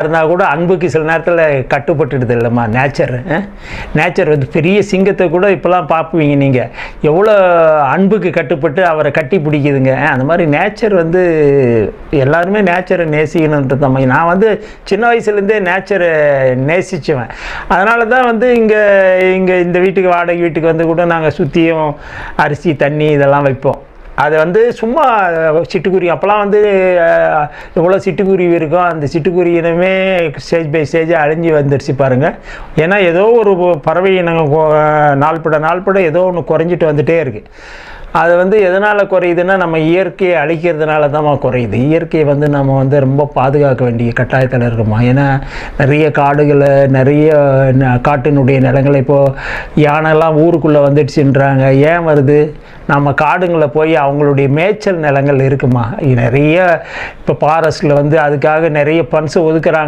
இருந்தால் கூட அன்புக்கு சில நேரத்தில் கட்டுப்பட்டுடுது இல்லைம்மா நேச்சர் வந்து பெரிய சிங்கத்தை கூட இப்போலாம் பார்ப்பீங்க நீங்கள் எவ்வளோ அன்புக்கு கட்டுப்பட்டு அவரை கட்டி பிடிக்குதுங்க. அந்த மாதிரி நேச்சர் வந்து எல்லாருமே நேச்சரை நேசிக்கணுன்றது தான். நான் வந்து சின்ன வயசுலேருந்தே நேச்சரை நேசிச்சுவேன். அதனால தான் வந்து இங்கே இந்த வீட்டுக்கு வாடகை வீட்டுக்கு வந்து கூட நாங்கள் சுற்றியும் அரிசி தண்ணி இதெல்லாம் வைப்போம். அதை வந்து சும்மா சிட்டுக்குருவி அப்போலாம் வந்து எவ்வளோ சிட்டுக்குருவி இருக்கோ அந்த சிட்டுக்குருவி இனமே ஸ்டேஜ் பை ஸ்டேஜ் அழிஞ்சு வந்துடுச்சு பாருங்கள். ஏன்னா ஏதோ ஒரு பறவை இனங்கள் நாள்பட ஏதோ ஒன்று குறைஞ்சிட்டு வந்துகிட்டே இருக்குது. அது வந்து எதனால் குறையுதுன்னா நம்ம இயற்கையை அழிக்கிறதுனால தான் குறையுது. இயற்கையை வந்து நம்ம வந்து ரொம்ப பாதுகாக்க வேண்டிய கட்டாயத்தில் இருக்கோமா. ஏன்னா நிறைய காடுகளை நிறைய காட்டினுடைய நிலங்களை இப்போது யானைலாம் ஊருக்குள்ளே வந்துடுச்சுன்றாங்க. ஏன் வருது? நம்ம காடுங்களை போய் அவங்களுடைய மேய்ச்சல் நிலங்கள் இருக்குமா நிறைய. இப்போ ஃபாரஸ்ட்டில் வந்து அதுக்காக நிறைய ஃபண்ட்ஸ் ஒதுக்குறாங்க.